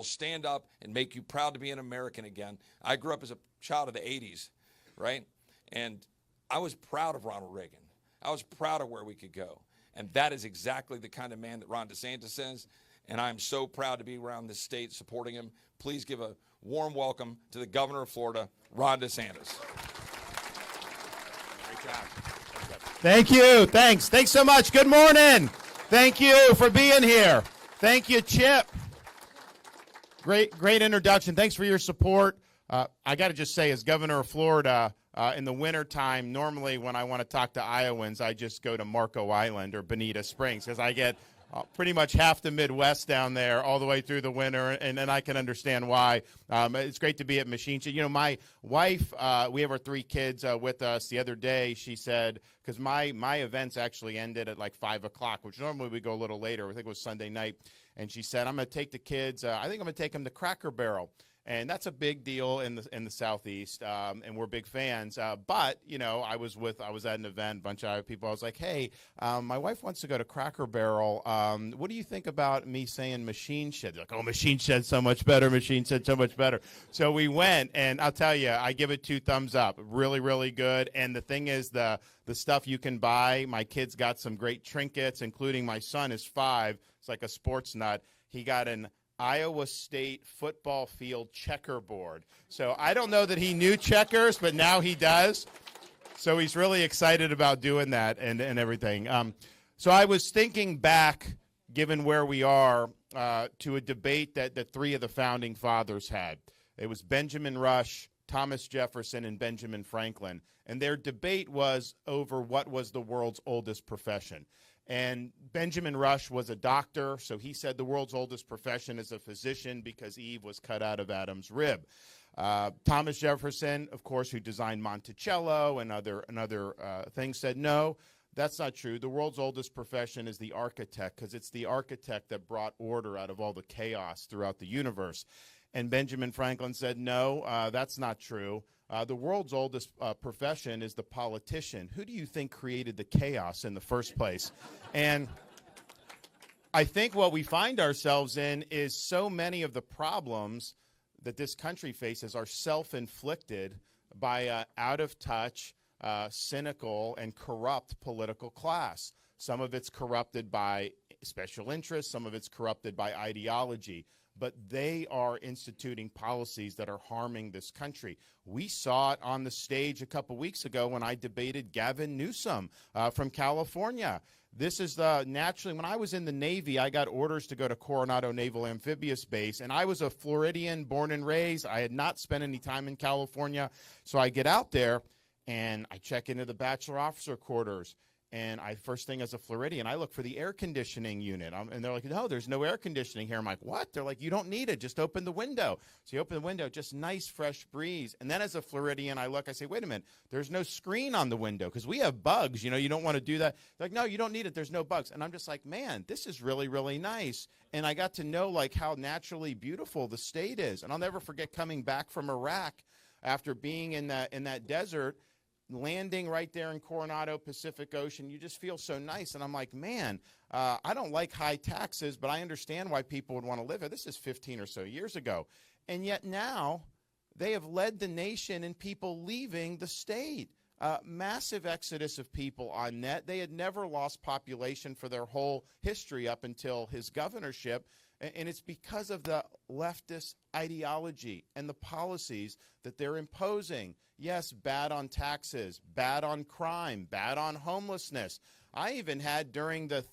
stand up and make you proud to be an American again. I grew up as a child of the 80s, right? And I was proud of Ronald Reagan. I was proud of where we could go. And that is exactly the kind of man that Ron DeSantis is. And I'm so proud to be around this state supporting him. Please give a warm welcome to the governor of Florida, Ron DeSantis. Great job. Thank you. Thanks so much. Good morning. Thank you for being here. Thank you, Chip. Great introduction. Thanks for your support. I got to just say, as governor of Florida, in the wintertime, normally when I want to talk to Iowans, I just go to Marco Island or Bonita Springs because I get pretty much half the Midwest down there all the way through the winter, and I can understand why. It's great to be at Machine Shed. You know, my wife, we have our 3 kids with us. The other day, she said, because my events actually ended at like 5 o'clock, which normally we go a little later. I think it was Sunday night. And she said, I'm going to take the kids, I think I'm going to take them to Cracker Barrel. And that's a big deal in the Southeast, and we're big fans. But you know, I was at an event, a bunch of other people. I was like, "Hey, my wife wants to go to Cracker Barrel. What do you think about me saying Machine Shed?" They're like, "Oh, Machine Shed's so much better. Machine Shed's so much better." So we went, and I'll tell you, I give it 2 thumbs up. Really, really good. And the thing is, the stuff you can buy. My kids got some great trinkets, including my son is 5. It's like a sports nut. He got an Iowa State football field checkerboard. So I don't know that he knew checkers, but now he does. So he's really excited about doing that and everything. So I was thinking back, given where we are, to a debate that 3 of the founding fathers had. It was Benjamin Rush, Thomas Jefferson, and Benjamin Franklin. And their debate was over what was the world's oldest profession. And Benjamin Rush was a doctor, so he said the world's oldest profession is a physician because Eve was cut out of Adam's rib. Thomas Jefferson, of course, who designed Monticello and other things, said no, that's not true. The world's oldest profession is the architect because it's the architect that brought order out of all the chaos throughout the universe. And Benjamin Franklin said no, that's not true. The world's oldest profession is the politician. Who do you think created the chaos in the first place? And I think what we find ourselves in is so many of the problems that this country faces are self-inflicted by out-of-touch, cynical, and corrupt political class. Some of it's corrupted by special interests. Some of it's corrupted by ideology. But they are instituting policies that are harming this country. We saw it on the stage a couple weeks ago when I debated Gavin Newsom from California. This is naturally, when I was in the Navy, I got orders to go to Coronado Naval Amphibious Base, and I was a Floridian, born and raised. I had not spent any time in California. So I get out there, and I check into the bachelor officer quarters. And first thing as a Floridian, I look for the air conditioning unit. And they're like, no, there's no air conditioning here. I'm like, what? They're like, you don't need it. Just open the window. So you open the window, just nice, fresh breeze. And then as a Floridian, I look, I say, wait a minute, there's no screen on the window because we have bugs. You know, you don't want to do that. They're like, no, you don't need it. There's no bugs. And I'm just like, man, this is really, really nice. And I got to know, like, how naturally beautiful the state is. And I'll never forget coming back from Iraq after being in that desert, landing right there in Coronado, Pacific Ocean. You just feel so nice. And I'm like, man, I don't like high taxes, but I understand why people would want to live here. This is 15 or so years ago. And yet now they have led the nation in people leaving the state. Massive exodus of people on net. They had never lost population for their whole history up until his governorship. And it's because of the leftist ideology and the policies that they're imposing. Yes, bad on taxes, bad on crime, bad on homelessness. I even had during the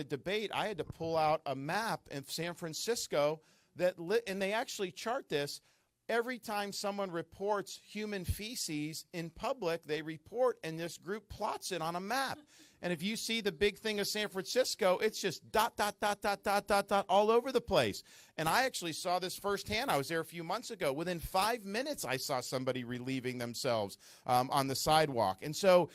debate, I had to pull out a map in San Francisco and they actually chart this. Every time someone reports human feces in public, they report, and this group plots it on a map. And if you see the big thing of San Francisco, it's just dot, dot, dot, dot, dot, dot, dot, all over the place. And I actually saw this firsthand. I was there a few months ago. Within 5 minutes, I saw somebody relieving themselves on the sidewalk. And so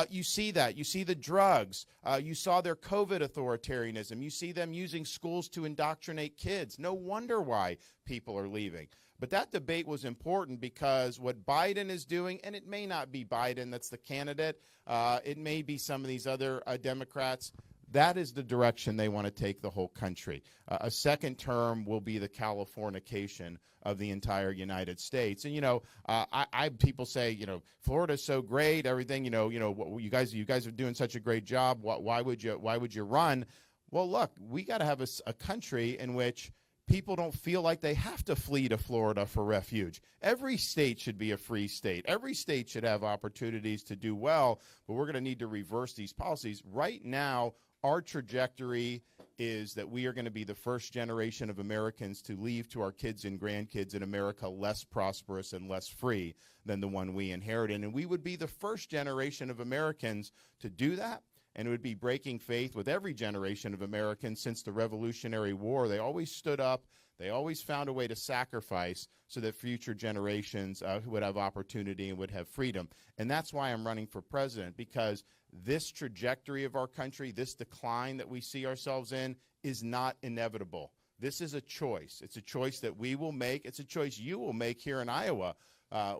you see that. You see the drugs. You saw their COVID authoritarianism. You see them using schools to indoctrinate kids. No wonder why people are leaving. But that debate was important because what Biden is doing, and it may not be Biden that's the candidate, it may be some of these other Democrats, That is the direction they want to take the whole country. A second term will be the Californication of the entire United States. And people say, Florida's so great, everything. You guys are doing such a great job. Why would you run? Well, look, we got to have a country in which people don't feel like they have to flee to Florida for refuge. Every state should be a free state. Every state should have opportunities to do well, but we're going to need to reverse these policies. Right now, our trajectory is that we are going to be the first generation of Americans to leave to our kids and grandkids in America less prosperous and less free than the one we inherited. And we would be the first generation of Americans to do that. And it would be breaking faith with every generation of Americans since the Revolutionary War. They always stood up. They always found a way to sacrifice so that future generations would have opportunity and would have freedom. And that's why I'm running for president, because this trajectory of our country, this decline that we see ourselves in, is not inevitable. This is a choice. It's a choice that we will make. It's a choice you will make here in Iowa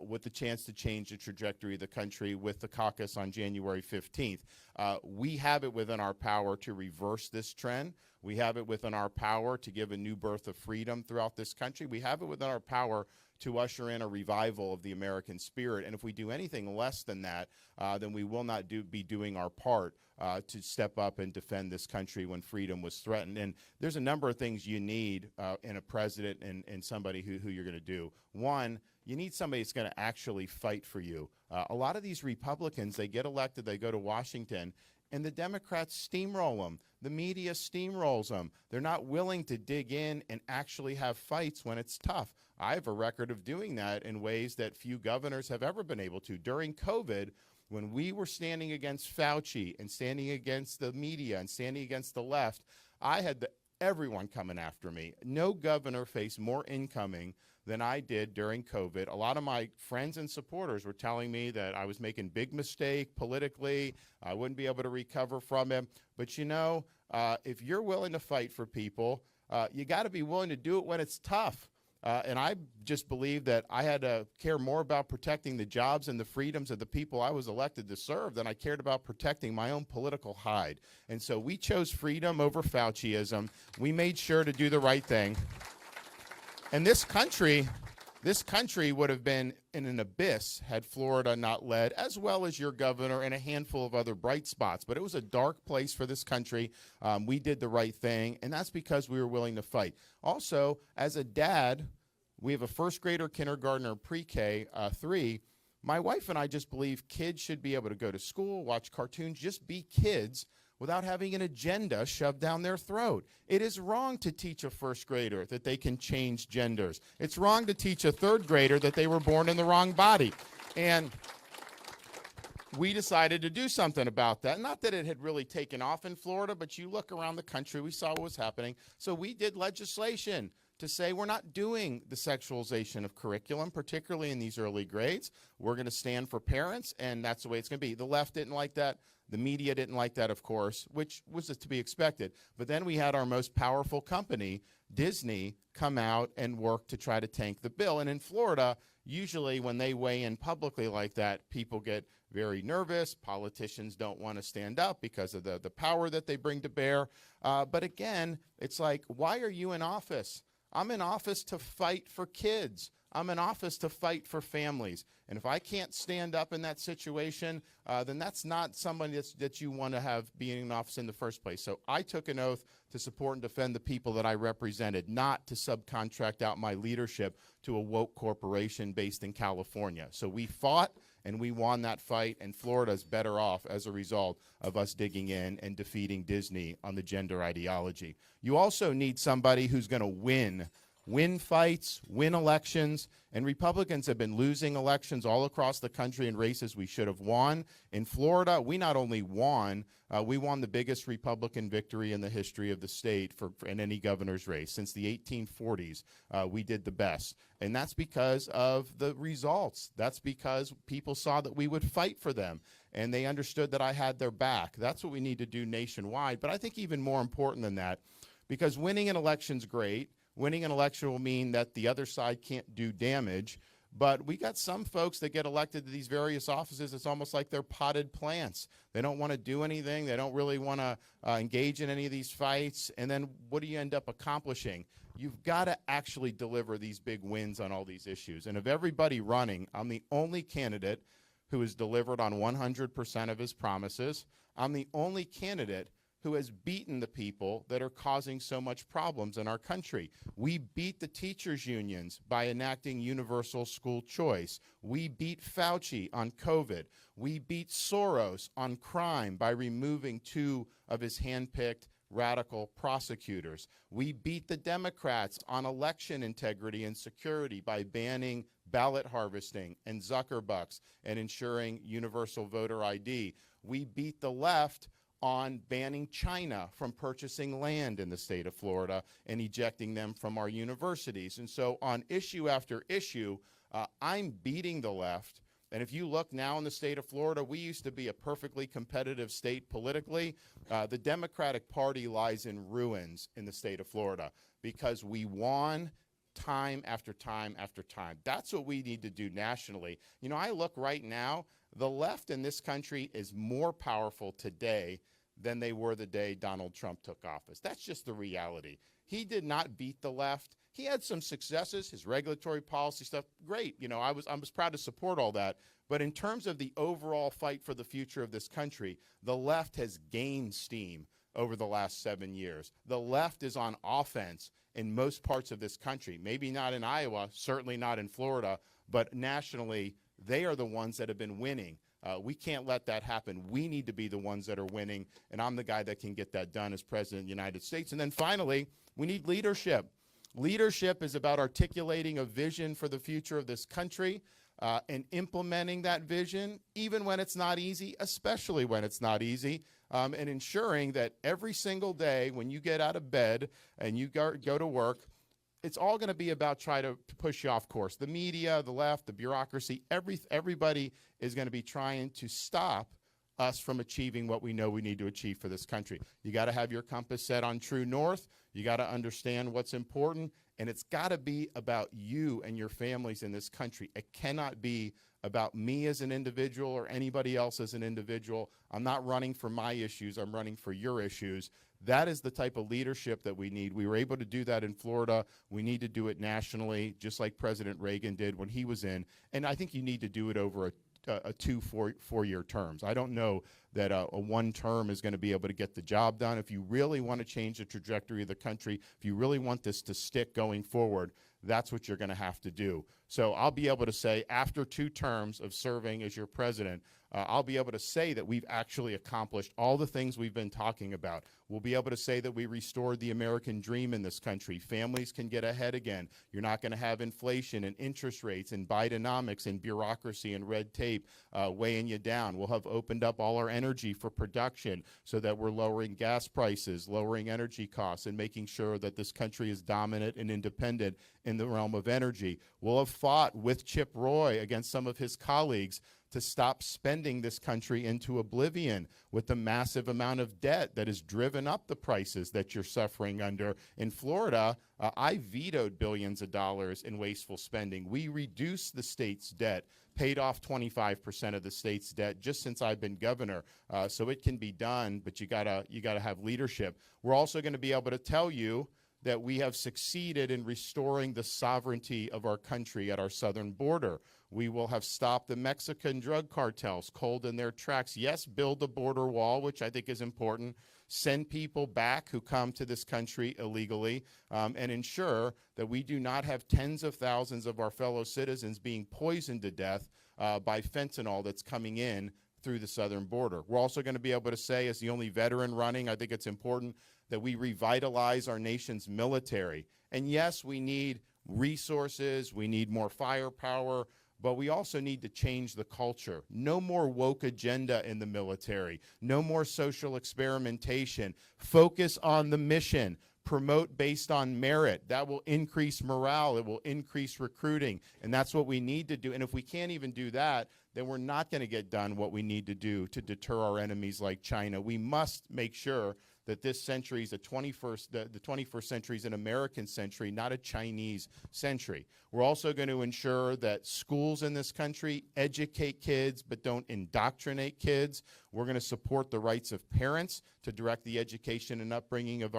with the chance to change the trajectory of the country with the caucus on January 15th. We have it within our power to reverse this trend. We have it within our power to give a new birth of freedom throughout this country. We have it within our power to usher in a revival of the American spirit. And if we do anything less than that, then we will not be doing our part to step up and defend this country when freedom was threatened. And there's a number of things you need in a president and somebody who you're going to do. One, you need somebody that's going to actually fight for you. A lot of these Republicans, they get elected, they go to Washington, and the Democrats steamroll them. The media steamrolls them. They're not willing to dig in and actually have fights when it's tough. I have a record of doing that in ways that few governors have ever been able to. During COVID, when we were standing against Fauci and standing against the media and standing against the left, I had everyone coming after me. No governor faced more incoming than I did during COVID. A lot of my friends and supporters were telling me that I was making big mistake politically. I wouldn't be able to recover from it. But if you're willing to fight for people, you got to be willing to do it when it's tough. And I just believe that I had to care more about protecting the jobs and the freedoms of the people I was elected to serve than I cared about protecting my own political hide. And so we chose freedom over Fauciism. We made sure to do the right thing. And this country would have been in an abyss had Florida not led, as well as your governor and a handful of other bright spots. But it was a dark place for this country. We did the right thing, and that's because we were willing to fight. Also, as a dad, we have a first grader, kindergartner, pre-K, 3. My wife and I just believe kids should be able to go to school, watch cartoons, just be kids without having an agenda shoved down their throat. It is wrong to teach a first grader that they can change genders. It's wrong to teach a third grader that they were born in the wrong body. And we decided to do something about that. Not that it had really taken off in Florida, but you look around the country, we saw what was happening. So we did legislation to say we're not doing the sexualization of curriculum, particularly in these early grades. We're going to stand for parents, and that's the way it's going to be. The left didn't like that. The media didn't like that, of course, which was to be expected. But then we had our most powerful company, Disney, come out and work to try to tank the bill. And in Florida, usually when they weigh in publicly like that, people get very nervous. Politicians don't want to stand up because of the power that they bring to bear. But again, it's like, why are you in office? I'm in office to fight for kids. I'm in office to fight for families. And if I can't stand up in that situation, then that's not somebody that you want to have being in office in the first place. So I took an oath to support and defend the people that I represented, not to subcontract out my leadership to a woke corporation based in California. So we fought and we won that fight, and Florida's better off as a result of us digging in and defeating Disney on the gender ideology. You also need somebody who's going to win fights, win elections, and Republicans have been losing elections all across the country in races we should have won. In Florida, we not only won, we won the biggest Republican victory in the history of the state in any governor's race. Since the 1840s, we did the best. And that's because of the results. That's because people saw that we would fight for them, and they understood that I had their back. That's what we need to do nationwide. But I think even more important than that, because winning an election's great. Winning an election will mean that the other side can't do damage, But we got some folks that get elected to these various offices. It's almost like they're potted plants. They don't want to do anything. They don't really want to engage in any of these fights. And then what do you end up accomplishing? You've got to actually deliver these big wins on all these issues. And of everybody running, I'm the only candidate who has delivered on 100% of his promises. I'm the only candidate who has beaten the people that are causing so much problems in our country. We beat the teachers' unions by enacting universal school choice. We beat Fauci on COVID. We beat Soros on crime by removing 2 of his handpicked radical prosecutors. We beat the Democrats on election integrity and security by banning ballot harvesting and Zuckerbucks and ensuring universal voter ID. We beat the left on banning China from purchasing land in the state of Florida and ejecting them from our universities. And so on issue after issue, I'm beating the left. And if you look now in the state of Florida, we used to be a perfectly competitive state politically. The Democratic Party lies in ruins in the state of Florida because we won time after time after time. That's what we need to do nationally. You know, I look right now, the left in this country is more powerful today than they were the day Donald Trump took office. That's just the reality. He did not beat the left. He had some successes, his regulatory policy stuff, great. You know, I was proud to support all that. But in terms of the overall fight for the future of this country, the left has gained steam over the last 7 years. The left is on offense in most parts of this country. Maybe not in Iowa, certainly not in Florida, but nationally, they are the ones that have been winning. We can't let that happen. We need to be the ones that are winning, and I'm the guy that can get that done as President of the United States. And then finally, we need leadership. Leadership is about articulating a vision for the future of this country and implementing that vision, even when it's not easy, especially when it's not easy, and ensuring that every single day when you get out of bed and you go to work, it's all going to be about trying to push you off course. The media, the left, the bureaucracy, everybody is going to be trying to stop us from achieving what we know we need to achieve for this country. You got to have your compass set on true north. You got to understand what's important, and it's got to be about you and your families in this country. It cannot be about me as an individual or anybody else as an individual. I'm not running for my issues. I'm running for your issues. That is the type of leadership that we need. We were able to do that in Florida. We need to do it nationally, just like President Reagan did when he was in. And I think you need to do it over a 2 4-year terms. I don't know that a one term is going to be able to get the job done. If you really want to change the trajectory of the country, if you really want this to stick going forward, that's what you're going to have to do. So I'll be able to say after 2 terms of serving as your president, I'll be able to say that we've actually accomplished all the things we've been talking about. We'll be able to say that we restored the American dream in this country. Families can get ahead again. You're not going to have inflation and interest rates and Bidenomics and bureaucracy and red tape weighing you down. We'll have opened up all our energy for production so that we're lowering gas prices, lowering energy costs, and making sure that this country is dominant and independent in the realm of energy. We'll have fought with Chip Roy against some of his colleagues to stop spending this country into oblivion with the massive amount of debt that has driven up the prices that you're suffering under. In Florida, I vetoed billions of dollars in wasteful spending. We reduced the state's debt, paid off 25% of the state's debt just since I've been governor. So it can be done, but you gotta have leadership. We're also going to be able to tell you that we have succeeded in restoring the sovereignty of our country at our southern border. We will have stopped the Mexican drug cartels cold in their tracks. Yes, build a border wall, which I think is important. Send people back who come to this country illegally, and ensure that we do not have tens of thousands of our fellow citizens being poisoned to death by fentanyl that's coming in through the southern border. We're also going to be able to say, as the only veteran running, I think it's important that we revitalize our nation's military. And yes, we need resources, we need more firepower, but we also need to change the culture. No more woke agenda in the military. No more social experimentation. Focus on the mission. Promote based on merit. That will increase morale. It will increase recruiting. And that's what we need to do. And if we can't even do that, then we're not going to get done what we need to do to deter our enemies like China. We must make sure that this century is the 21st century is an American century, not a Chinese century. We're also going to ensure that schools in this country educate kids but don't indoctrinate kids. We're going to support the rights of parents to direct the education and upbringing of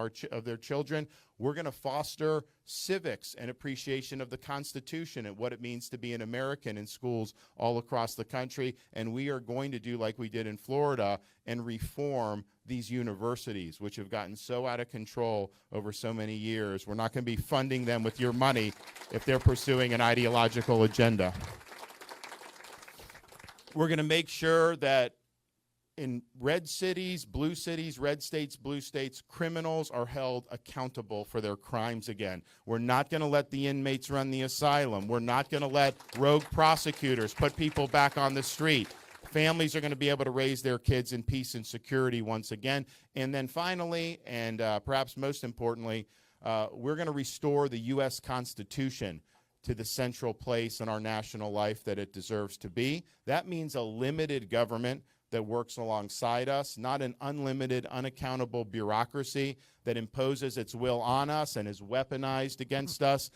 their children. We're going to foster civics and appreciation of the Constitution and what it means to be an American in schools all across the country. And we are going to do like we did in Florida and reform these universities, which have gotten so out of control over so many years. We're not going to be funding them with your money if they're pursuing an ideological agenda. We're going to make sure that in red cities, red states, blue states, criminals are held accountable for their crimes again. We're not going to let the inmates run the asylum. We're not going to let rogue prosecutors put people back on the street. Families are going to be able to raise their kids in peace and security once again. And then finally, and perhaps most importantly, we're going to restore the U.S. Constitution to the central place in our national life that it deserves to be. That means a limited government that works alongside us, not an unlimited, unaccountable bureaucracy that imposes its will on us and is weaponized against us.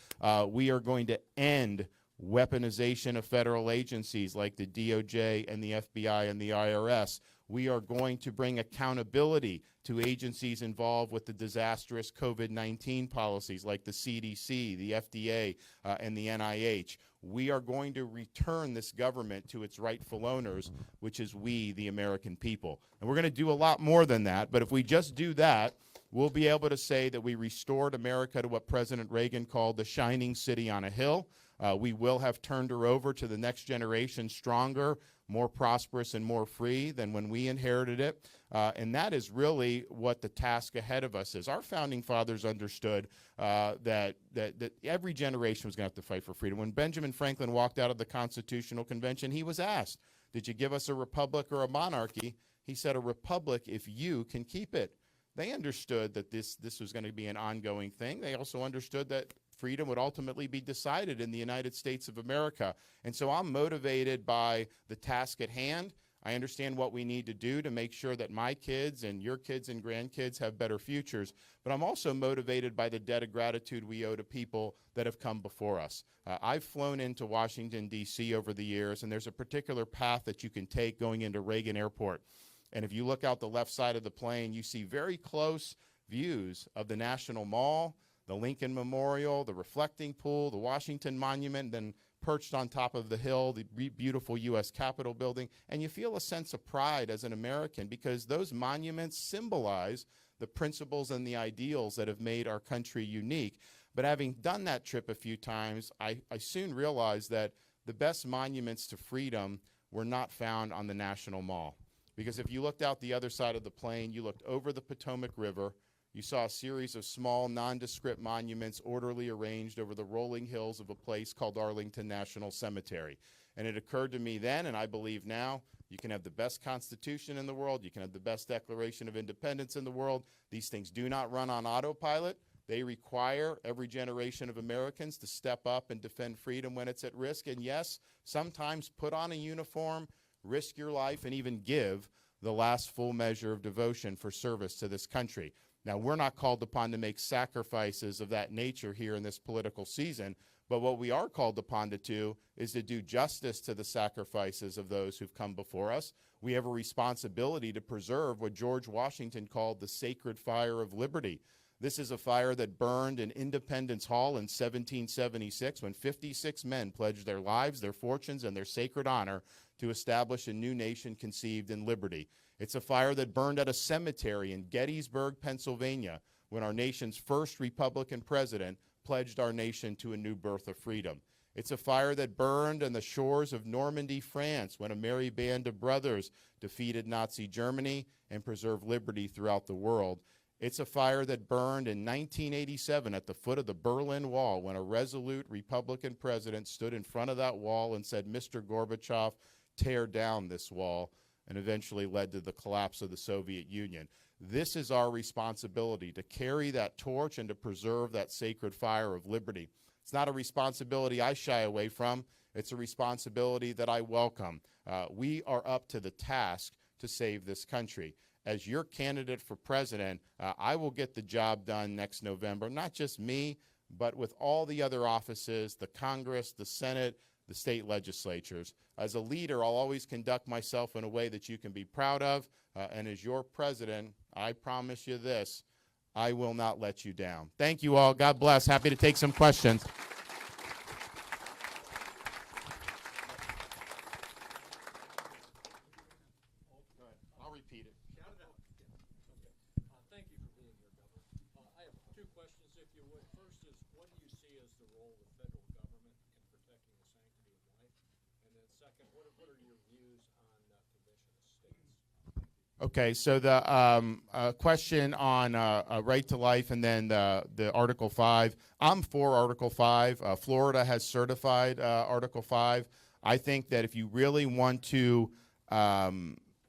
We are going to end weaponization of federal agencies like the DOJ and the FBI and the IRS. We are going to bring accountability to agencies involved with the disastrous COVID-19 policies like the CDC, the FDA, and the NIH. We are going to return this government to its rightful owners, which is we, the American people. And we're going to do a lot more than that, but if we just do that, we'll be able to say that we restored America to what President Reagan called the shining city on a hill. We will have turned her over to the next generation stronger, more prosperous, and more free than when we inherited it. And that is really what the task ahead of us is. Our founding fathers understood that every generation was going to have to fight for freedom. When Benjamin Franklin walked out of the Constitutional Convention, he was asked, did you give us a republic or a monarchy? He said, a republic if you can keep it. They understood that this was going to be an ongoing thing. They also understood that freedom would ultimately be decided in the United States of America. And so I'm motivated by the task at hand. I understand what we need to do to make sure that my kids and your kids and grandkids have better futures, but I'm also motivated by the debt of gratitude we owe to people that have come before us. I've flown into Washington, D.C. over the years, and there's a particular path that you can take going into Reagan Airport. And if you look out the left side of the plane, you see very close views of the National Mall, the Lincoln Memorial, the reflecting pool, the Washington Monument, then perched on top of the hill, the beautiful U.S. Capitol building. And you feel a sense of pride as an American because those monuments symbolize the principles and the ideals that have made our country unique. But having done that trip a few times, I soon realized that the best monuments to freedom were not found on the National Mall. Because if you looked out the other side of the plane, you looked over the Potomac River, you saw a series of small, nondescript monuments orderly arranged over the rolling hills of a place called Arlington National Cemetery. And it occurred to me then, and I believe now, you can have the best Constitution in the world, you can have the best Declaration of Independence in the world. These things do not run on autopilot. They require every generation of Americans to step up and defend freedom when it's at risk. And yes, sometimes put on a uniform, risk your life, and even give the last full measure of devotion for service to this country. Now, we're not called upon to make sacrifices of that nature here in this political season, but what we are called upon to do is to do justice to the sacrifices of those who've come before us. We have a responsibility to preserve what George Washington called the sacred fire of liberty. This is a fire that burned in Independence Hall in 1776 when 56 men pledged their lives, their fortunes, and their sacred honor to establish a new nation conceived in liberty. It's a fire that burned at a cemetery in Gettysburg, Pennsylvania, when our nation's first Republican president pledged our nation to a new birth of freedom. It's a fire that burned on the shores of Normandy, France, when a merry band of brothers defeated Nazi Germany and preserved liberty throughout the world. It's a fire that burned in 1987 at the foot of the Berlin Wall when a resolute Republican president stood in front of that wall and said, "Mr. Gorbachev, tear down this wall," and eventually led to the collapse of the Soviet Union. This is our responsibility, to carry that torch and to preserve that sacred fire of liberty. It's not a responsibility I shy away from. It's a responsibility that I welcome. We are up to the task to save this country. as your candidate for president, I will get the job done next November, not just me, but with all the other offices, the Congress, the Senate, the state legislatures. As a leader, I'll always conduct myself in a way that you can be proud of, and as your president, I promise you this, I will not let you down. Thank you all. God bless. Happy to take some questions. I'll repeat it. Thank you for being here, Governor. I have two questions, if you would. First is, what do you see as the role of the federal government in protecting the sanctity of life? And then second, what are your views on convention of states? Okay, so the question on right to life and then the Article 5. I'm for Article 5. Florida has certified Article 5. I think that if you really want to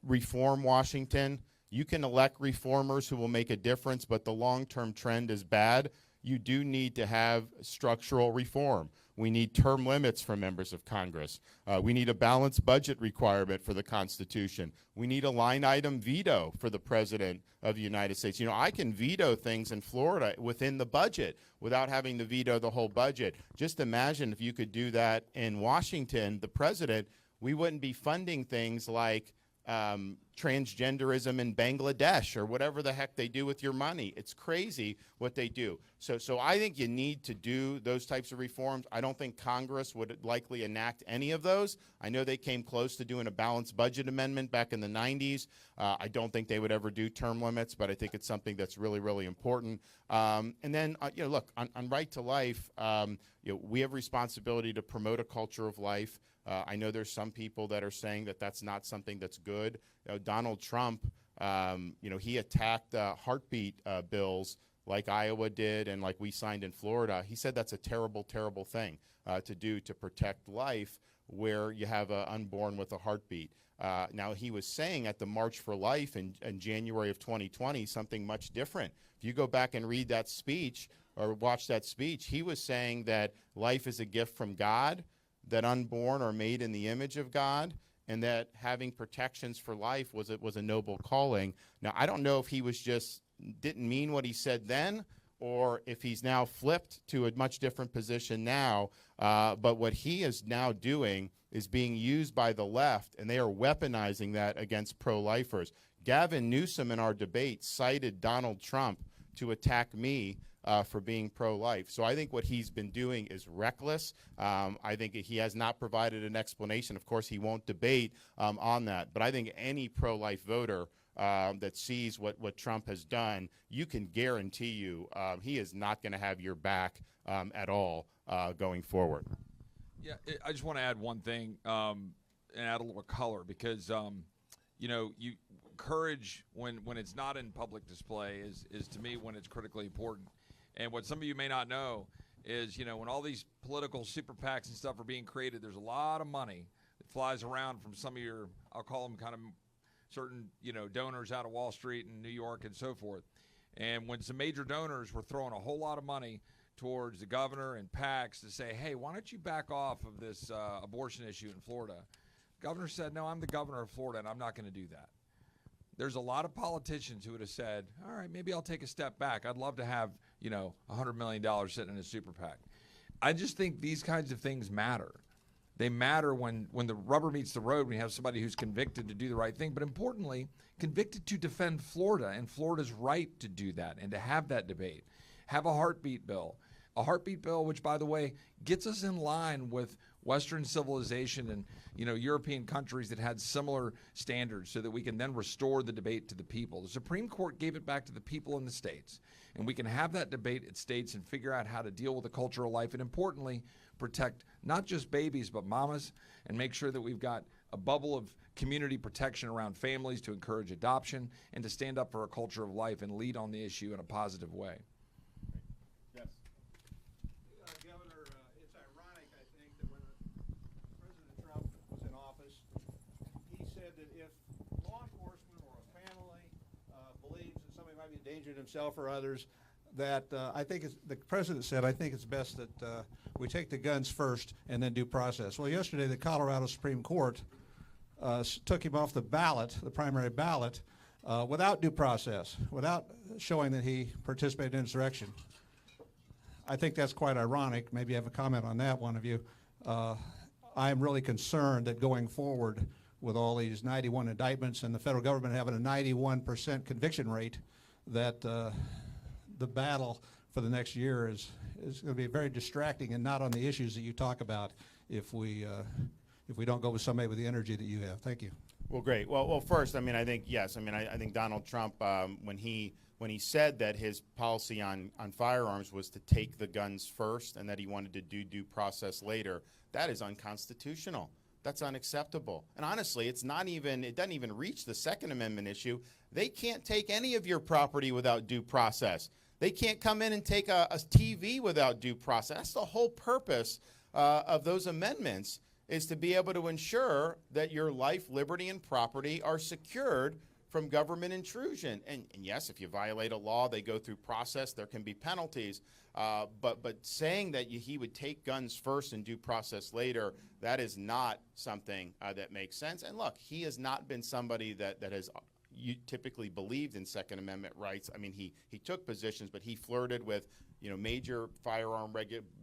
reform Washington, you can elect reformers who will make a difference, but the long-term trend is bad. You do need to have structural reform. We need term limits for members of Congress. We need a balanced budget requirement for the Constitution. We need a line item veto for the President of the United States. You know, I can veto things in Florida within the budget without having to veto the whole budget. Just imagine if you could do that in Washington, the President, we wouldn't be funding things like transgenderism in Bangladesh or whatever the heck they do with your money. It's crazy what they do. So I think you need to do those types of reforms. I don't think Congress would likely enact any of those. I know they came close to doing a balanced budget amendment back in the 90s. I don't think they would ever do term limits, but I think it's something that's really, really important. And then, look, on right to life, we have responsibility to promote a culture of life. I know there's some people that are saying that that's not something that's good. Donald Trump, he attacked heartbeat bills like Iowa did and like we signed in Florida. He said that's a terrible, terrible thing to do to protect life where you have an unborn with a heartbeat. Now, he was saying at the March for Life in January of 2020 something much different. If you go back and read that speech or watch that speech, he was saying that life is a gift from God, that unborn are made in the image of God, and that having protections for life was a noble calling. Now, I don't know if he didn't mean what he said then, or if he's now flipped to a much different position now. But what he is now doing is being used by the left, and they are weaponizing that against pro-lifers. Gavin Newsom in our debate cited Donald Trump to attack me for being pro-life. So I think what he's been doing is reckless. I think he has not provided an explanation. Of course, he won't debate on that. But I think any pro-life voter that sees what Trump has done, you can guarantee you he is not going to have your back at all going forward. Yeah, I just want to add one thing and add a little color because, courage when it's not in public display is to me when it's critically important. And what some of you may not know is, when all these political super PACs and stuff are being created, there's a lot of money that flies around from some of your, I'll call them kind of certain, donors out of Wall Street and New York and so forth. And when some major donors were throwing a whole lot of money towards the governor and PACs to say, hey, why don't you back off of this abortion issue in Florida? The governor said, no, I'm the governor of Florida, and I'm not going to do that. There's a lot of politicians who would have said, all right, maybe I'll take a step back. I'd love to have, $100 million sitting in a super PAC. I just think these kinds of things matter. They matter when the rubber meets the road, when you have somebody who's convicted to do the right thing, but importantly, convicted to defend Florida and Florida's right to do that and to have that debate. Have a heartbeat bill. A heartbeat bill, which, by the way, gets us in line with Western civilization and, European countries that had similar standards so that we can then restore the debate to the people. The Supreme Court gave it back to the people in the states, and we can have that debate at states and figure out how to deal with the cultural life and, importantly, protect not just babies but mamas and make sure that we've got a bubble of community protection around families to encourage adoption and to stand up for a culture of life and lead on the issue in a positive way. Yes. Governor, it's ironic, I think, that when President Trump was in office, he said that if law enforcement or a family believes that somebody might be endangering himself or others, that the president said, I think it's best that we take the guns first and then due process. Well, yesterday the Colorado Supreme Court took him off the ballot, the primary ballot, without due process, without showing that he participated in insurrection. I think that's quite ironic. Maybe you have a comment on that, one of you. I'm really concerned that going forward with all these 91 indictments and the federal government having a 91% conviction rate, that the battle for the next year is going to be very distracting and not on the issues that you talk about if we don't go with somebody with the energy that you have. Thank you. Well, great. Well, first, I mean, I think yes. I mean, I think Donald Trump, when he said that his policy on firearms was to take the guns first and that he wanted to do due process later, that is unconstitutional. That's unacceptable. And honestly, it doesn't even reach the Second Amendment issue. They can't take any of your property without due process. They can't come in and take a TV without due process. That's the whole purpose of those amendments, is to be able to ensure that your life, liberty, and property are secured from government intrusion. And yes, if you violate a law, they go through process. There can be penalties. But saying that he would take guns first and due process later, that is not something that makes sense. And look, he has not been somebody that has typically believed in Second Amendment rights. I mean, he took positions, but he flirted with major firearm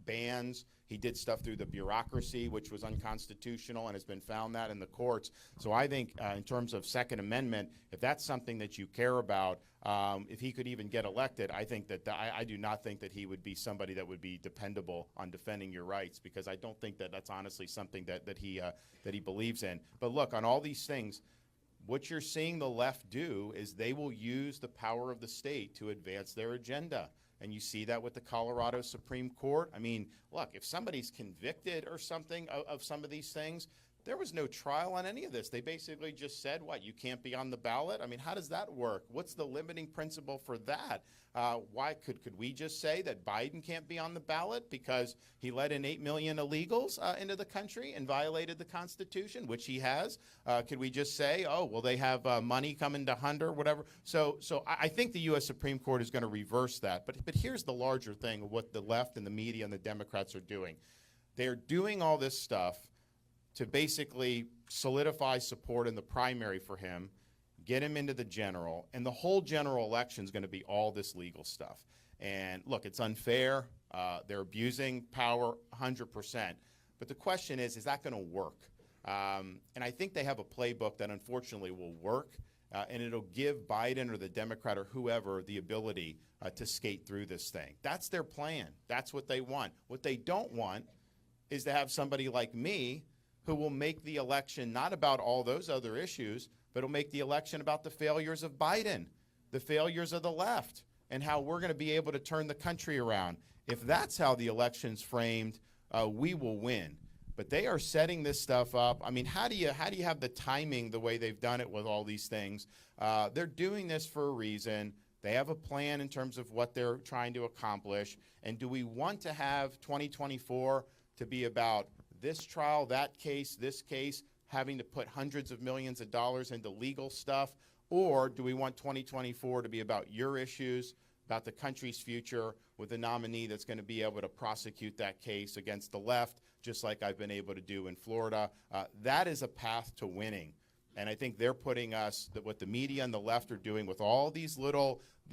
bans. He did stuff through the bureaucracy, which was unconstitutional and has been found that in the courts. So I think in terms of Second Amendment, if that's something that you care about, if he could even get elected, I think that I do not think that he would be somebody that would be dependable on defending your rights, because I don't think that that's honestly something that he believes in. But look, on all these things, what you're seeing the left do is they will use the power of the state to advance their agenda. And you see that with the Colorado Supreme Court. I mean, look, if somebody's convicted or something of some of these things, there was no trial on any of this. They basically just said, what, you can't be on the ballot? I mean, how does that work? What's the limiting principle for that? Why could we just say that Biden can't be on the ballot because he let in 8 million illegals into the country and violated the Constitution, which he has? Could we just say, oh, well, they have money coming to Hunter, whatever? So I think the U.S. Supreme Court is going to reverse that. But here's the larger thing of what the left and the media and the Democrats are doing. They're doing all this stuff to basically solidify support in the primary for him, get him into the general, and the whole general election is going to be all this legal stuff. And look, it's unfair. They're abusing power 100%. But the question is that going to work? And I think they have a playbook that unfortunately will work, and it'll give Biden or the Democrat or whoever the ability to skate through this thing. That's their plan. That's what they want. What they don't want is to have somebody like me who will make the election not about all those other issues, but will make the election about the failures of Biden, the failures of the left, and how we're going to be able to turn the country around. If that's how the election's framed, we will win. But they are setting this stuff up. I mean, how do you have the timing the way they've done it with all these things? They're doing this for a reason. They have a plan in terms of what they're trying to accomplish. And do we want to have 2024 to be about this trial, that case, this case, having to put hundreds of millions of dollars into legal stuff? Or do we want 2024 to be about your issues, about the country's future, with a nominee that's going to be able to prosecute that case against the left, just like I've been able to do in Florida? That is a path to winning. And I think they're putting us, what the media and the left are doing with all these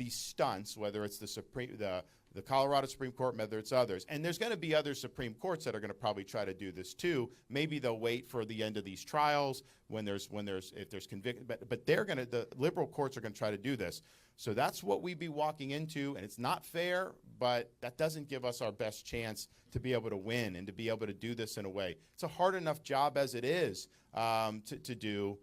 stunts, whether it's the Colorado Supreme Court, whether it's others. And there's going to be other Supreme Courts that are going to probably try to do this too. Maybe they'll wait for the end of these trials if there's conviction, but the liberal courts are going to try to do this. So that's what we'd be walking into, and it's not fair, but that doesn't give us our best chance to be able to win and to be able to do this in a way. It's a hard enough job as it is to do.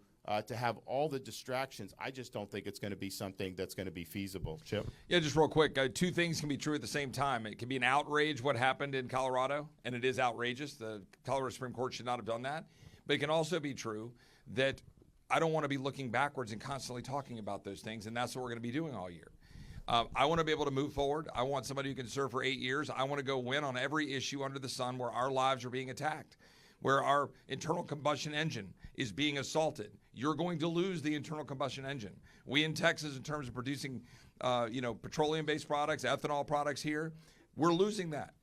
To have all the distractions, I just don't think it's going to be something that's going to be feasible. Chip? Yeah, just real quick, two things can be true at the same time. It can be an outrage what happened in Colorado, and it is outrageous. The Colorado Supreme Court should not have done that. But it can also be true that I don't want to be looking backwards and constantly talking about those things, and that's what we're going to be doing all year. I want to be able to move forward. I want somebody who can serve for 8 years. I want to go win on every issue under the sun where our lives are being attacked, where our internal combustion engine is being assaulted. You're going to lose the internal combustion engine. We in Texas, in terms of producing, petroleum-based products, ethanol products here, we're losing that.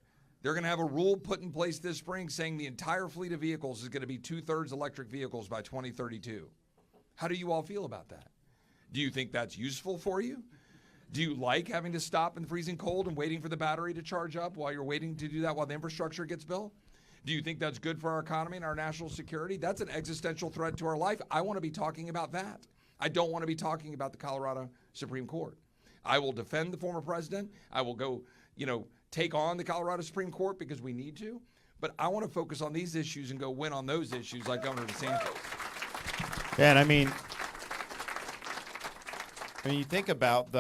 They're going to have a rule put in place this spring saying the entire fleet of vehicles is going to be 2/3 electric vehicles by 2032. How do you all feel about that? Do you think that's useful for you? Do you like having to stop in freezing cold and waiting for the battery to charge up while you're waiting to do that while the infrastructure gets built? Do you think that's good for our economy and our national security? That's an existential threat to our life. I want to be talking about that. I don't want to be talking about the Colorado Supreme Court. I will defend the former president. I will go, take on the Colorado Supreme Court because we need to. But I want to focus on these issues and go win on those issues like Governor DeSantis. And I mean, you think about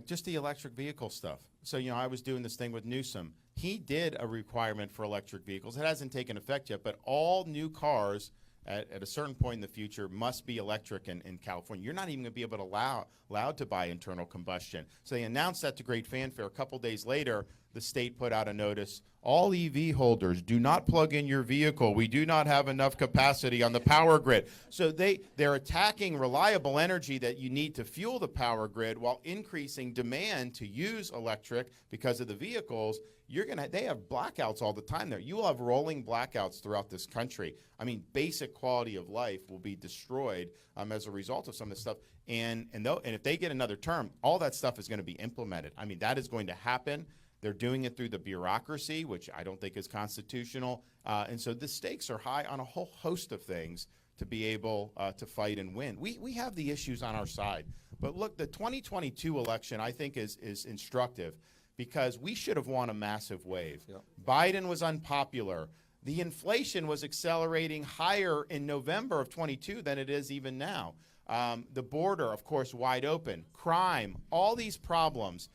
just the electric vehicle stuff. So, I was doing this thing with Newsom. He did a requirement for electric vehicles. It hasn't taken effect yet, but all new cars at a certain point in the future must be electric in California. You're not even going to be able to allowed to buy internal combustion. So they announced that to great fanfare. A couple days later, the state put out a notice. All EV holders, do not plug in your vehicle. We do not have enough capacity on the power grid. So they're attacking reliable energy that you need to fuel the power grid while increasing demand to use electric because of the vehicles. They have blackouts all the time there. You will have rolling blackouts throughout this country. I mean, basic quality of life will be destroyed as a result of some of this stuff. And if they get another term, all that stuff is going to be implemented. I mean, that is going to happen. They're doing it through the bureaucracy, which I don't think is constitutional. And so the stakes are high on a whole host of things to be able to fight and win. We have the issues on our side. But look, the 2022 election, I think, is instructive because we should have won a massive wave. Yep. Biden was unpopular. The inflation was accelerating higher in November of 22 than it is even now. The border, of course, wide open. Crime, all these problems.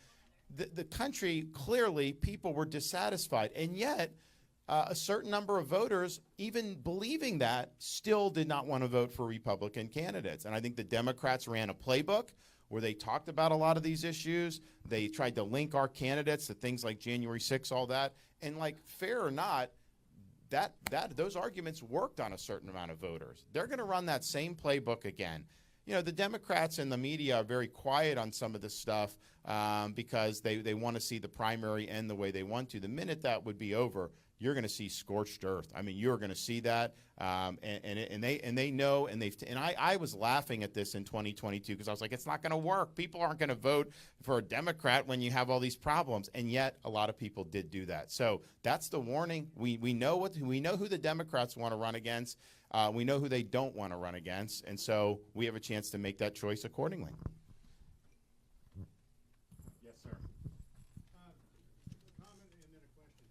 The country, clearly, people were dissatisfied. And yet, a certain number of voters, even believing that, still did not want to vote for Republican candidates. And I think the Democrats ran a playbook where they talked about a lot of these issues. They tried to link our candidates to things like January 6th, all that. And fair or not, those arguments worked on a certain amount of voters. They're going to run that same playbook again. The Democrats and the media are very quiet on some of this stuff because they want to see the primary end the way they want to. The minute that would be over, you're going to see scorched earth. I mean, you're going to see that, and they know, and I was laughing at this in 2022 because I was like, it's not going to work. People aren't going to vote for a Democrat when you have all these problems, and yet a lot of people did do that. So that's the warning. We know who the Democrats want to run against. We know who they don't want to run against, and so we have a chance to make that choice accordingly. Yes, sir. A comment and then a question.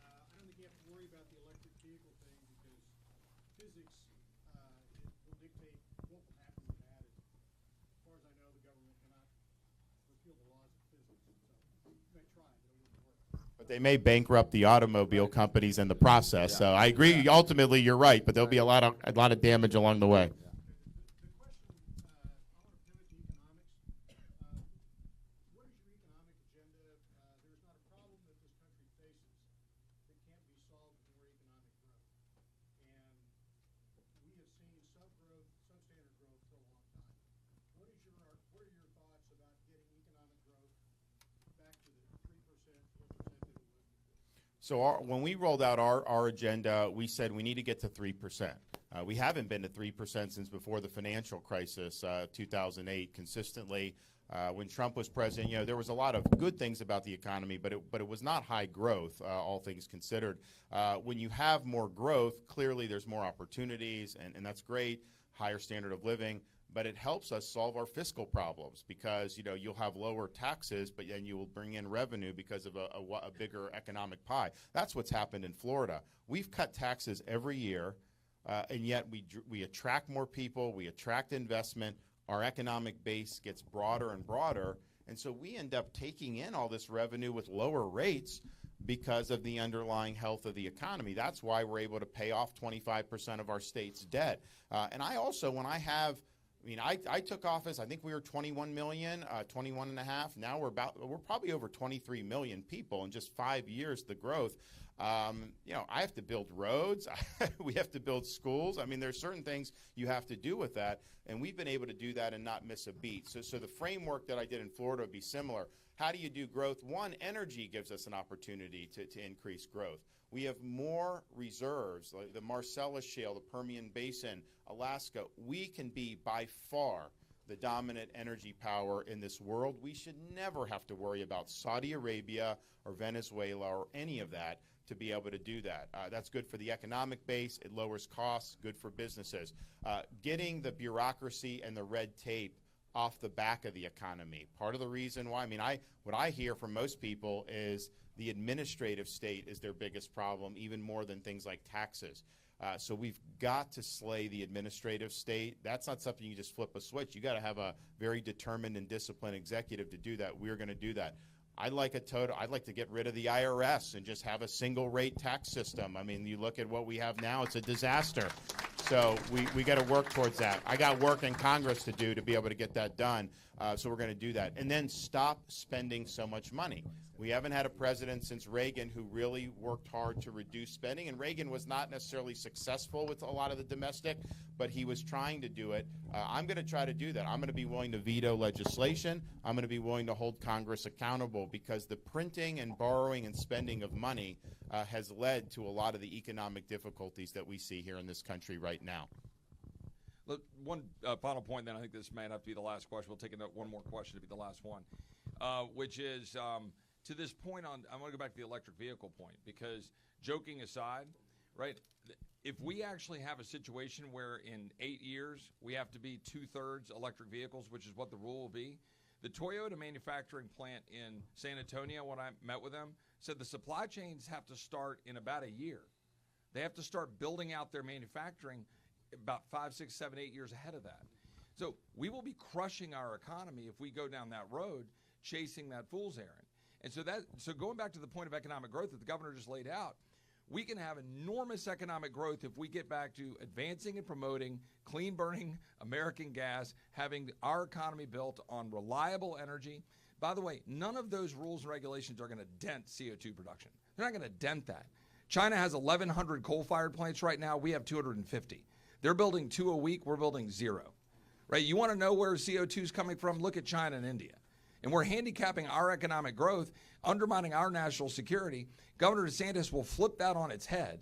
I don't think you have to worry about the electric vehicle thing because physics will dictate what will happen with that. As far as I know, the government cannot repeal the laws of physics. So they try, but it won't work. But they may bankrupt the automobile companies in the process. Yeah. So I agree. Yeah. Ultimately, you're right, but there'll be a lot of damage along the way. The question, I want to pivot to economics. What is your economic agenda? There's not a problem that this country faces that can't be solved with more economic growth. And we have seen substandard growth for a long time. What are your thoughts about getting economic growth back to the 3%, 4% that it was before? So when we rolled out our agenda, we said we need to get to 3%. We haven't been to 3% since before the financial crisis, 2008, consistently. When Trump was president, there was a lot of good things about the economy, but it was not high growth, all things considered. When you have more growth, clearly there's more opportunities, and that's great, higher standard of living. But it helps us solve our fiscal problems because, you'll have lower taxes, but then you will bring in revenue because of a bigger economic pie. That's what's happened in Florida. We've cut taxes every year, and yet we attract more people, we attract investment, our economic base gets broader and broader, and so we end up taking in all this revenue with lower rates because of the underlying health of the economy. That's why we're able to pay off 25% of our state's debt. And I also, when I took office, I think we were 21 million, 21 and a half. Now we're probably over 23 million people in just 5 years, the growth. I have to build roads. We have to build schools. I mean, there's certain things you have to do with that, and we've been able to do that and not miss a beat. So the framework that I did in Florida would be similar. How do you do growth? One, energy gives us an opportunity to increase growth. We have more reserves, like the Marcellus Shale, the Permian Basin, Alaska. We can be by far the dominant energy power in this world. We should never have to worry about Saudi Arabia or Venezuela or any of that to be able to do that. That's good for the economic base. It lowers costs, good for businesses. Getting the bureaucracy and the red tape off the back of the economy. Part of the reason why, what I hear from most people is the administrative state is their biggest problem, even more than things like taxes. So we've got to slay the administrative state. That's not something you just flip a switch. You got to have a very determined and disciplined executive to do that. We're going to do that. I'd like to get rid of the IRS and just have a single rate tax system. You look at what we have now, it's a disaster. So we got to work towards that. I got work in Congress to do to be able to get that done. So we're going to do that. And then stop spending so much money. We haven't had a president since Reagan who really worked hard to reduce spending. And Reagan was not necessarily successful with a lot of the domestic, but he was trying to do it. I'm going to try to do that. I'm going to be willing to veto legislation. I'm going to be willing to hold Congress accountable because the printing and borrowing and spending of money has led to a lot of the economic difficulties that we see here in this country right now. Look, one final point, then I think this may not be the last question. We'll take one more question to be the last one, which is to this point on, I want to go back to the electric vehicle point because joking aside, right, if we actually have a situation where in 8 years we have to be 2/3 electric vehicles, which is what the rule will be, the Toyota manufacturing plant in San Antonio, when I met with them, said the supply chains have to start in about a year. They have to start building out their manufacturing about 5, 6, 7, 8 years ahead of that. So we will be crushing our economy if we go down that road chasing that fool's errand. And so going back to the point of economic growth that the governor just laid out, we can have enormous economic growth if we get back to advancing and promoting clean burning American gas, having our economy built on reliable energy. By the way, none of those rules and regulations are going to dent CO2 production. They're not going to dent that. China has 1,100 coal-fired plants right now. We have 250. They're building 2 a week. We're building 0. Right? You want to know where CO2 is coming from? Look at China and India. And we're handicapping our economic growth, undermining our national security. Governor DeSantis will flip that on its head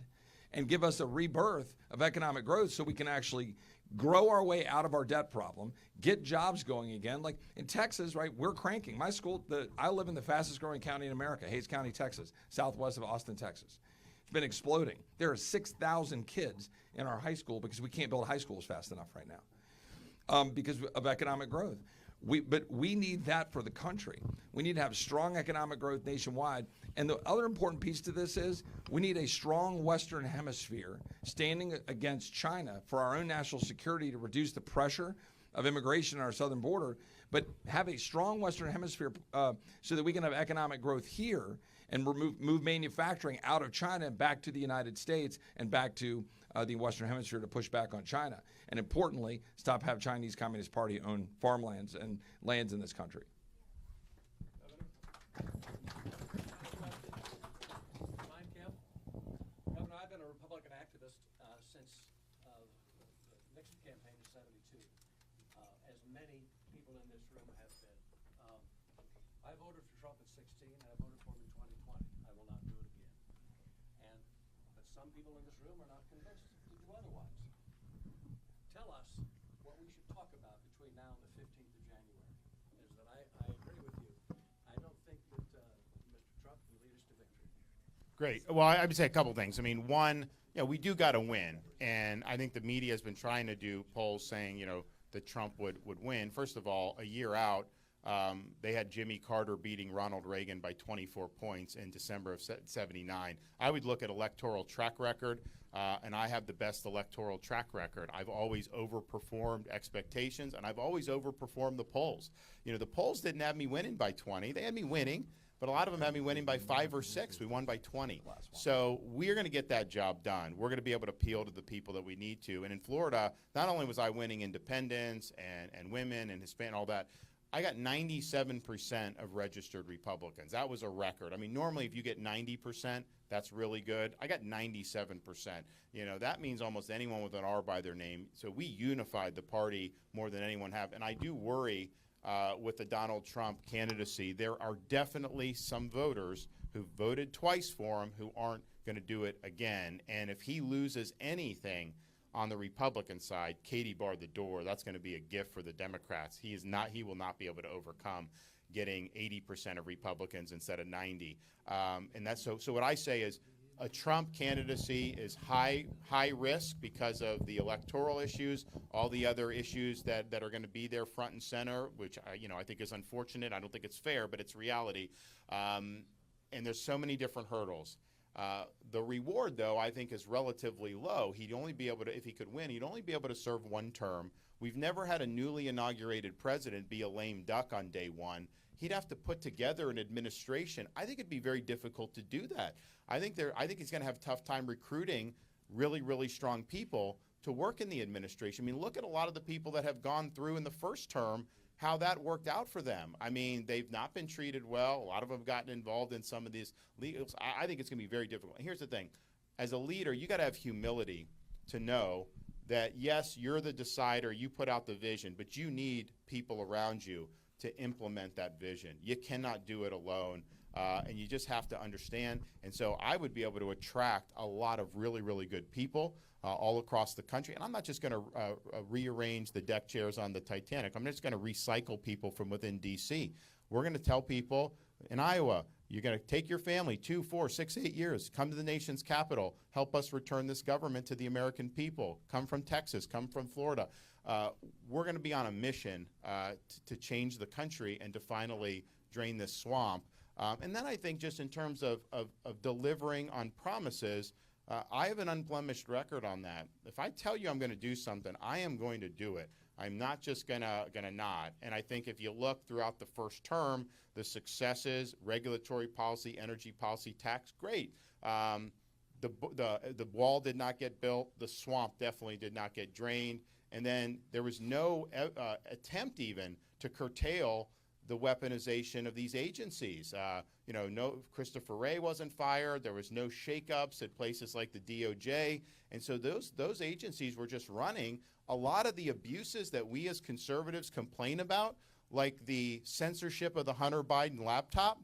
and give us a rebirth of economic growth so we can actually grow our way out of our debt problem, get jobs going again. Like in Texas, right, we're cranking. My school, I live in the fastest growing county in America, Hays County, Texas, southwest of Austin, Texas. It's been exploding. There are 6,000 kids in our high school because we can't build high schools fast enough right now because of economic growth. But we need that for the country. We need to have strong economic growth nationwide. And the other important piece to this is we need a strong Western Hemisphere standing against China for our own national security to reduce the pressure of immigration on our southern border, but have a strong Western Hemisphere so that we can have economic growth here and move manufacturing out of China and back to the United States and back to the Western Hemisphere to push back on China. And importantly, stop having Chinese Communist Party own farmlands and lands in this country. Governor, I've been a Republican activist since the Nixon campaign in '72, as many people in this room have been. I voted for Trump in '16, and I voted for him in 2020. I will not do it again. But some people in this room are not convinced to do otherwise. Tell us what we should talk about between now and the 15th of January. Is that I agree with you. I don't think that Mr. Trump can lead us to victory. Great. Well, I would say a couple things. One, we do got to win. And I think the media has been trying to do polls saying, that Trump would win. First of all, a year out, they had Jimmy Carter beating Ronald Reagan by 24 points in December of '79. I would look at electoral track record, and I have the best electoral track record. I've always overperformed expectations, and I've always overperformed the polls. The polls didn't have me winning by 20. They had me winning, but a lot of them had me winning by 5 or 6. We won by 20. So we're going to get that job done. We're going to be able to appeal to the people that we need to. And in Florida, not only was I winning independents and women and Hispanic, all that, I got 97% of registered Republicans. That was a record. Normally if you get 90%, that's really good. I got 97%. That means almost anyone with an R by their name. So we unified the party more than anyone have. And I do worry with the Donald Trump candidacy, there are definitely some voters who voted twice for him who aren't going to do it again. And if he loses anything on the Republican side, Katie barred the door. That's going to be a gift for the Democrats. He will not be able to overcome getting 80% of Republicans instead of 90. And that's so what I say is a Trump candidacy is high risk because of the electoral issues, all the other issues that are going to be there front and center, which I think is unfortunate. I don't think it's fair, but it's reality. And there's so many different hurdles. The reward, though, I think is relatively low. He'd only be able to, if he could win, he'd only be able to serve one term. We've never had a newly inaugurated president be a lame duck on day one. He'd have to put together an administration. I think it'd be very difficult to do that. I think he's going to have a tough time recruiting really, really strong people to work in the administration. I mean, look at a lot of the people that have gone through in the first term, how that worked out for them. I mean, they've not been treated well. A lot of them have gotten involved in some of these legals. I think it's going to be very difficult. And here's the thing. As a leader, you got to have humility to know that, yes, you're the decider, you put out the vision, but you need people around you to implement that vision. You cannot do it alone, and you just have to understand. And so I would be able to attract a lot of really, really good people all across the country. And I'm not just going to rearrange the deck chairs on the Titanic. I'm just going to recycle people from within D.C. We're going to tell people in Iowa, you're going to take your family 2, 4, 6, 8 years, come to the nation's capital, help us return this government to the American people. Come from Texas, come from Florida. We're going to be on a mission to change the country and to finally drain this swamp. And then I think just in terms of delivering on promises, I have an unblemished record on that. If I tell you I'm going to do something, I am going to do it. I'm not just gonna nod. And I think if you look throughout the first term, the successes, regulatory policy, energy policy, tax, great. The wall did not get built. The swamp definitely did not get drained. And then there was no attempt even to curtail the weaponization of these agencies. No Christopher Wray wasn't fired. There was no shakeups at places like the DOJ. And so those agencies were just running. A lot of the abuses that we as conservatives complain about, like the censorship of the Hunter Biden laptop,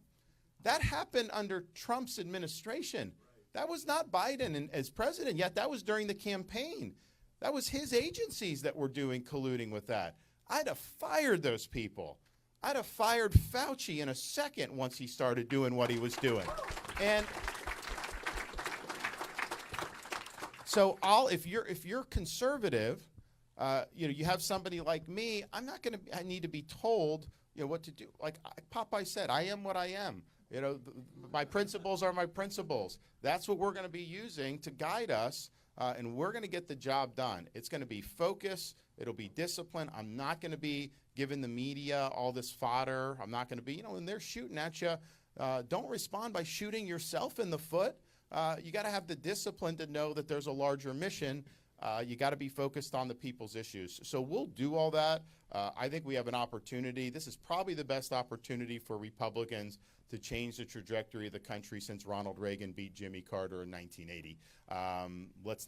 that happened under Trump's administration. That was not Biden as president, yet that was during the campaign. That was his agencies that were colluding with that. I'd have fired those people. I'd have fired Fauci in a second once he started doing what he was doing. And so if you're conservative, you have somebody like me, I need to be told, what to do. Like Popeye said, I am what I am. My principles are my principles. That's what we're going to be using to guide us, and we're going to get the job done. It's going to be focus. It'll be discipline. I'm not going to be giving the media all this fodder. I'm not going to be, when they're shooting at you, don't respond by shooting yourself in the foot. You got to have the discipline to know that there's a larger mission. You got to be focused on the people's issues. So we'll do all that. I think we have an opportunity. This is probably the best opportunity for Republicans to change the trajectory of the country since Ronald Reagan beat Jimmy Carter in 1980. Let's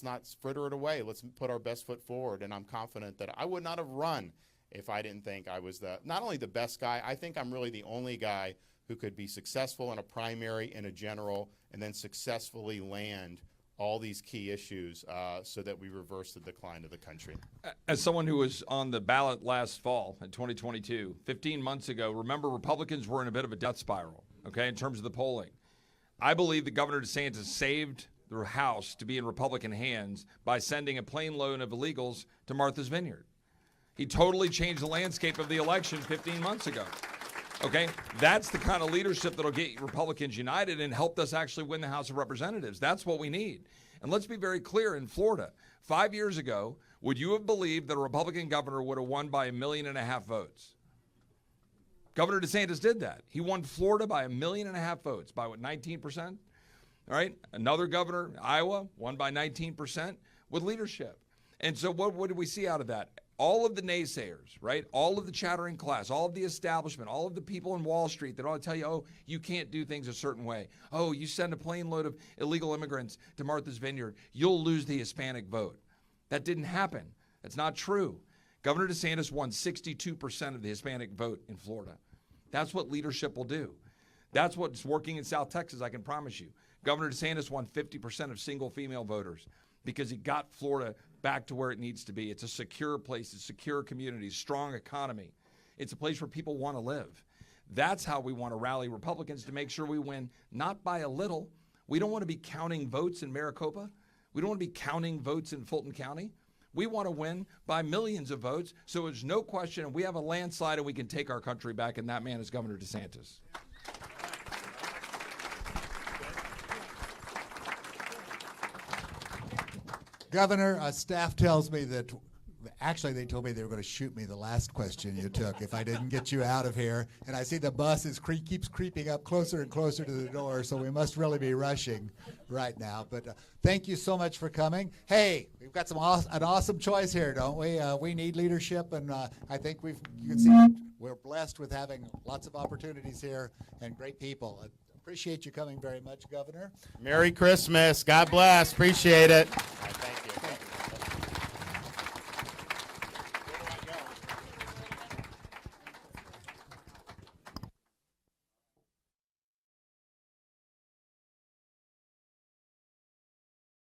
not fritter it away. Let's put our best foot forward. And I'm confident that I would not have run if I didn't think I was not only the best guy, I think I'm really the only guy who could be successful in a primary, in a general, and then successfully land all these key issues so that we reverse the decline of the country. As someone who was on the ballot last fall in 2022, 15 months ago, remember Republicans were in a bit of a death spiral, okay, in terms of the polling. I believe that Governor DeSantis saved the House to be in Republican hands by sending a plane load of illegals to Martha's Vineyard. He totally changed the landscape of the election 15 months ago. Okay, that's the kind of leadership that'll get Republicans united and helped us actually win the House of Representatives. That's what we need. And let's be very clear, in Florida, 5 years ago, would you have believed that a Republican governor would have won by 1.5 million votes? Governor DeSantis did that. He won Florida by 1.5 million votes, by what, 19%? All right, another governor, Iowa, won by 19% with leadership. And so what did we see out of that? All of the naysayers, right? All of the chattering class, all of the establishment, all of the people in Wall Street that all tell you, oh, you can't do things a certain way. Oh, you send a plane load of illegal immigrants to Martha's Vineyard, you'll lose the Hispanic vote. That didn't happen. That's not true. Governor DeSantis won 62% of the Hispanic vote in Florida. That's what leadership will do. That's what's working in South Texas, I can promise you. Governor DeSantis won 50% of single female voters. because he got Florida back to where it needs to be. It's a secure place, it's secure communities, strong economy. It's a place where people want to live. That's how we want to rally Republicans to make sure we win, not by a little. We don't want to be counting votes in Maricopa. We don't want to be counting votes in Fulton County. We want to win by millions of votes, so there's no question, and we have a landslide, and we can take our country back, and that man is Governor DeSantis. Governor, staff tells me that, actually they told me they were going to shoot me the last question you took if I didn't get you out of here. And I see the bus keeps creeping up closer and closer to the door, so we must really be rushing right now. But thank you so much for coming. Hey, we've got an awesome choice here, don't we? We need leadership, and I think you can see we're blessed with having lots of opportunities here and great people. I appreciate you coming very much, Governor. Merry Christmas. God bless. Appreciate it.